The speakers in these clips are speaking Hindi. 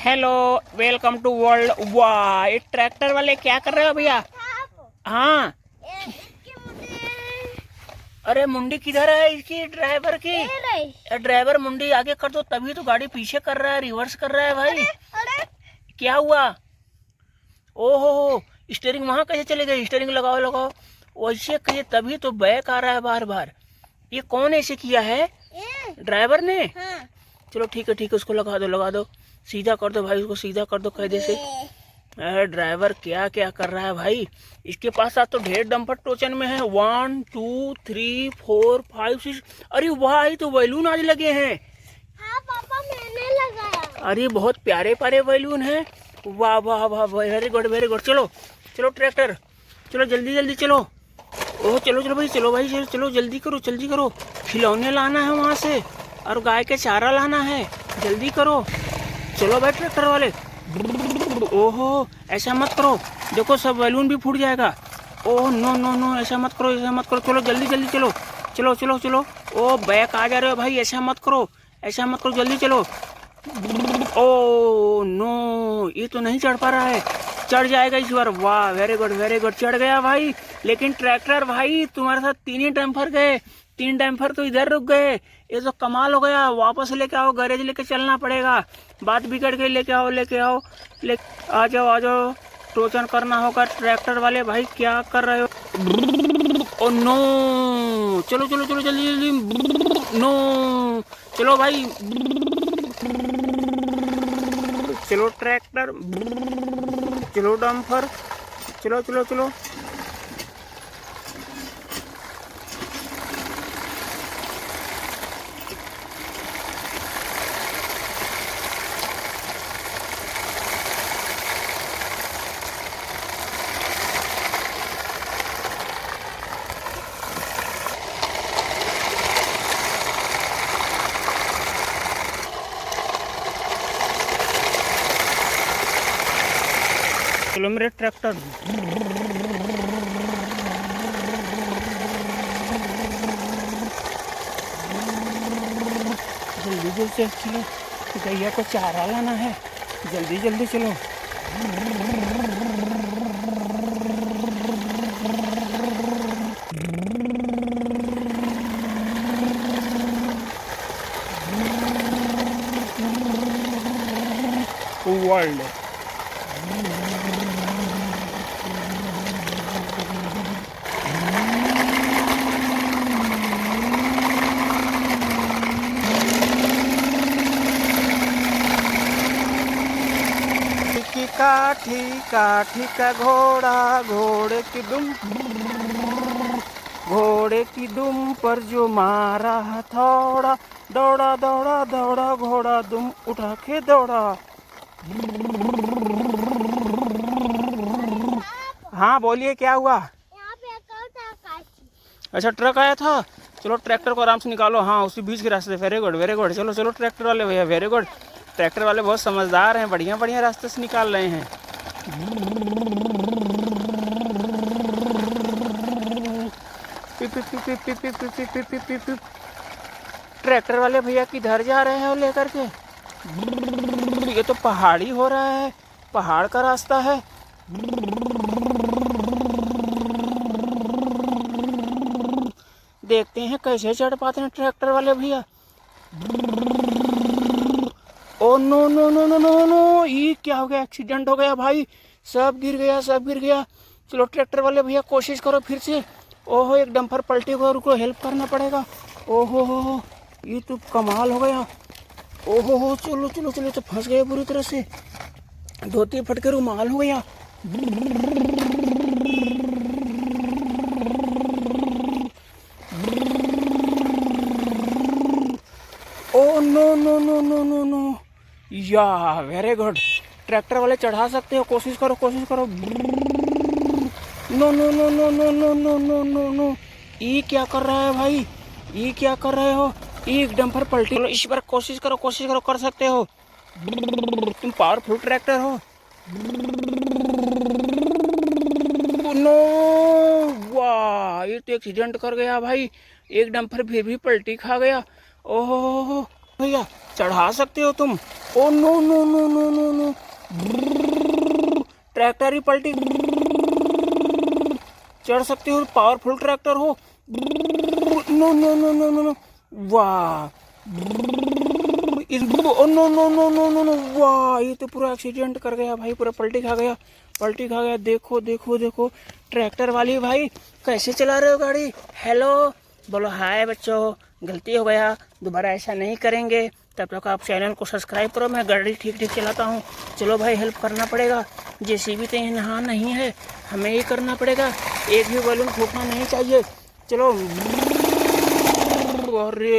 Hello, welcome to world. वाह, ये ट्रैक्टर वाले क्या कर रहे हो भैया? हाँ, अरे मुंडी किधर है इसकी, ड्राइवर की? ड्राइवर मुंडी आगे कर दो, तभी तो गाड़ी पीछे कर रहा है, रिवर्स कर रहा है भाई। क्या हुआ? ओहो, स्टीयरिंग वहां कैसे चले गए? स्टीयरिंग लगाओ लगाओ, वैसे कहिए, तभी तो बैक आ रहा है बार बार। ये कौन ऐसे किया है? ड्राइवर ने? हाँ। चलो ठीक है ठीक है, उसको लगा दो, सीधा कर दो भाई, उसको सीधा कर दो कायदे से। अरे ड्राइवर क्या क्या कर रहा है भाई? इसके पास आज तो ढेर डंपर टोचन में है। 1 2 3 4 5 6। अरे वाह, ये तो बैलून आज लगे हैं। हाँ पापा, मैंने लगाया। अरे बहुत प्यारे प्यारे बैलून हैं। वाह वाह वाह, वेरी गुड वेरी गुड। चलो चलो ट्रैक्टर, चलो जल्दी जल्दी चलो। ओह चलो चलो भाई, चलो भाई, चलो जल्दी करो। खिलौने लाना है वहाँ से, और गाय के चारा लाना है, जल्दी करो। चलो भाई ट्रैक्टर वाले। ओहो, ऐसा मत करो, देखो सब बैलून भी फूट जाएगा। ओह नो नो नो, ऐसा मत करो। चलो जल्दी जल्दी चलो। ओ बैक आ जा रहे हो भाई, ऐसा मत करो, जल्दी चलो। ओ नो, ये तो नहीं चढ़ पा रहा है, चढ़ जाएगा इस बार। वाह वेरी गुड, चढ़ गया भाई। लेकिन ट्रैक्टर भाई, तुम्हारे साथ 3 ही डंपर गए, 3 डंपर तो इधर रुक गए। ये तो कमाल हो गया। वापस लेके आओ, गैरेज लेके चलना पड़ेगा। बात बिगड़ गई, लेके आओ। आ जाओ, टोचन करना होगा। ट्रैक्टर वाले भाई क्या कर रहे हो? ओ नो, चलो जल्दी। नो, चलो भाई, चलो ट्रैक्टर, चलो डंपर, चलो। चलो मेरे ट्रैक्टर, जल्दी से चलो, गैया को चारा लाना है, जल्दी चलो। वर्ल्ड काठी का घोड़ा, घोड़े की दुम पर जो मारा हथौड़ा, दौड़ा घोड़ा दुम उठा के दौड़ा। हाँ बोलिए, क्या हुआ? यहाँ पे काशी। अच्छा, ट्रक आया था। चलो ट्रैक्टर को आराम से निकालो। हाँ, उसी बीच के रास्ते से। Very good. चलो ट्रैक्टर वाले भैया, वेरी गुड। ट्रैक्टर वाले बहुत समझदार हैं, बढ़िया रास्ते से निकाल रहे हैं। ट्रैक्टर वाले भैया किधर जा रहे हैं लेकर के? ये तो पहाड़ी हो रहा है, पहाड़ का रास्ता है। देखते हैं कैसे चढ़ पाते हैं ट्रैक्टर वाले भैया। ओ नो, ये क्या हो गया? एक्सीडेंट हो गया भाई, सब गिर गया। चलो ट्रैक्टर वाले भैया, कोशिश करो फिर से। ओहो, एक डंपर पलटे हुआ, उनको हेल्प करना पड़ेगा। ओहो हो, ये तो कमाल हो गया। ओहो हो, चलो तो फंस गए पूरी तरह से, धोती फट के रुमाल हो गया। ओ नो, या वेरी गुड। ट्रैक्टर वाले चढ़ा सकते हो, कोशिश करो। नो, ये क्या कर रहा है भाई? ये क्या कर रहे हो? एक डंपर पलटी। इस बार कोशिश करो, कर सकते हो, तुम पावरफुल ट्रैक्टर हो। नो, वाह, ये तो एक्सीडेंट कर गया भाई, एक डंपर फिर भी पलटी खा गया। ओहो भैया, चढ़ा सकते हो तुम? ओ नो, ट्रैक्टर ही पलटी, चढ़ सकते हो, पावरफुल ट्रैक्टर हो। No no no no no no, वाह, no no no no no no, वाह, ये तो पूरा एक्सीडेंट कर गया भाई, पूरा पलटी खा गया, पलटी खा गया। देखो देखो देखो, ट्रैक्टर वाली भाई कैसे चला रहे हो गाड़ी। हेलो बोलो, हाय बच्चों, गलती हो गया, दोबारा ऐसा नहीं करेंगे। तब तक आप चैनल को सब्सक्राइब करो, मैं गाड़ी ठीक ठीक चलाता हूँ। चलो भाई, हेल्प करना पड़ेगा, जेसीबी तो यहाँ नहीं है, हमें ही करना पड़ेगा, एक भी बलून फूटना नहीं चाहिए। चलो, अरे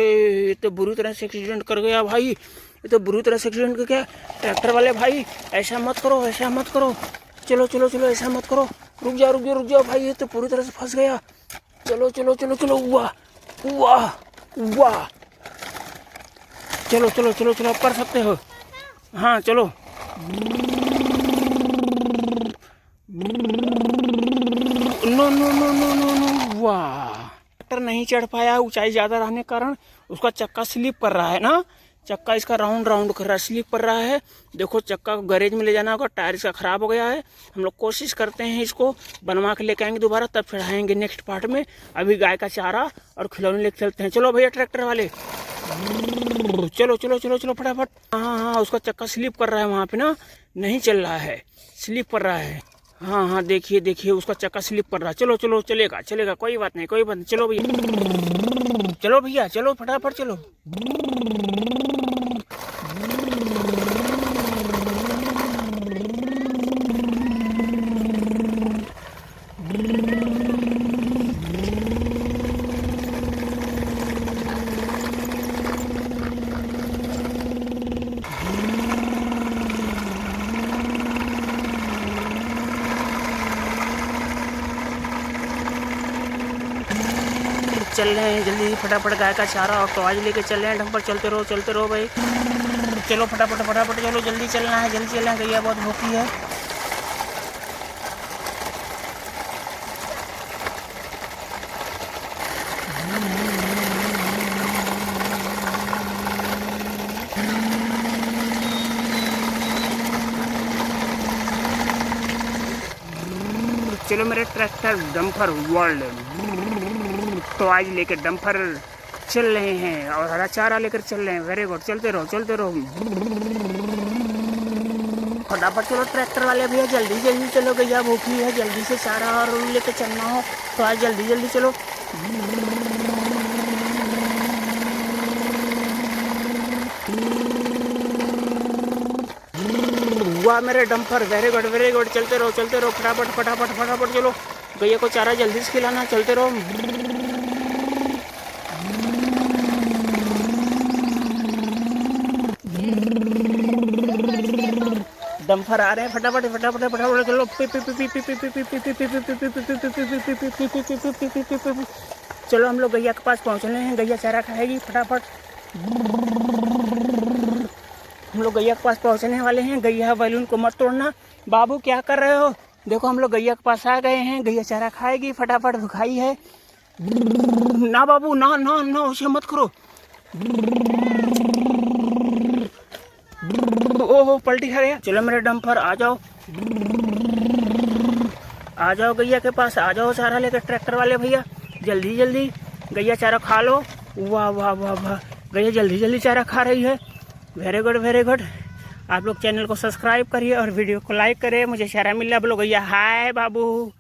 ये तो बुरी तरह से एक्सीडेंट कर गया भाई, ये तो बुरी तरह से एक्सीडेंट कर गया। ट्रैक्टर वाले भाई ऐसा मत करो, ऐसा मत करो, चलो चलो चलो, ऐसा मत करो, रुक जाओ रुक जाओ रुक जाओ भाई, ये तो पूरी तरह से फंस गया। चलो चलो चलो चलो, वाह वाह वाह, चलो चलो चलो चलो, कर सकते हो, हाँ चलो। No no no no no no, वाह, ट्रैक्टर नहीं चढ़ पाया, ऊंचाई ज़्यादा रहने के कारण उसका चक्का स्लिप कर रहा है ना, चक्का इसका राउंड राउंड कर रहा है, स्लिप कर रहा है। देखो, चक्का को गैरेज में ले जाना होगा, टायर इसका ख़राब हो गया है। हम लोग कोशिश करते हैं इसको बनवा के लेके आएंगे दोबारा, तब चढ़ाएंगे नेक्स्ट पार्ट में। अभी गाय का चारा और खिलौने लेके चलते हैं। चलो भैया ट्रैक्टर वाले, चलो चलो चलो चलो फटाफट। हाँ हाँ, उसका चक्का स्लिप कर रहा है वहाँ पे ना, नहीं चल रहा है, स्लिप कर रहा है। हाँ हाँ, देखिए देखिए, उसका चक्का स्लिप कर रहा है। चलो चलो, चलेगा चलेगा, कोई बात नहीं कोई बात नहीं। चलो भैया, चलो भैया, चलो फटाफट चलो। चल रहे हैं जल्दी फटाफट, गाय का चारा और तो आज लेके चल रहे हैं ढंग पर। चलते रहो भाई, चलो फटाफट फटाफट चलो, जल्दी चलना है, जल्दी चलना है, गैया बहुत भूखी है। चलो मेरे ट्रैक्टर डंपर वर्ल्ड, तो आज लेके डंपर चल रहे हैं और हरा चारा लेकर चल रहे हैं। वेरी गुड, चलते रहो चलते रहो, फटाफट चलो ट्रैक्टर वाले भैया, जल्दी जल्दी चलो, गैया भूखी है, जल्दी से चारा और लेके चलना हो, तो आज जल्दी जल्दी चलो। हुआ मेरे डंपर, वेरी गुड, चलते रहो फटाफट फटाफट फटाफट चलो, गैया को चारा जल्दी से खिलाना, चलते रहो। डंपर आ रहे हैं, फटाफट फटाफट फटाफट चलो, चलो हम लोग गैया के पास पहुंचने हैं, गैया चारा खाएगी, फटाफट हम लोग गैया के पास पहुंचने वाले हैं। गैया बैलून को मत तोड़ना। बाबू क्या कर रहे हो? देखो हम लोग गैया के पास आ गए हैं, गैया चारा खाएगी, फटाफट भुखाई है। ना बाबू ना ना ना, उसे मत करो। ओहो पलटी खा गया। चलो मेरे डंपर आ जाओ, आ जाओ गैया के पास, आ जाओ चारा लेकर ट्रैक्टर वाले भैया, जल्दी जल्दी गैया चारा खा लो। वाह वाह वाह वाह, गैया जल्दी जल्दी चारा खा रही है। Very good. आप लोग चैनल को सब्सक्राइब करिए और वीडियो को लाइक करिए। मुझे चारा मिल रहा है, बोलो गैया हाय बाबू।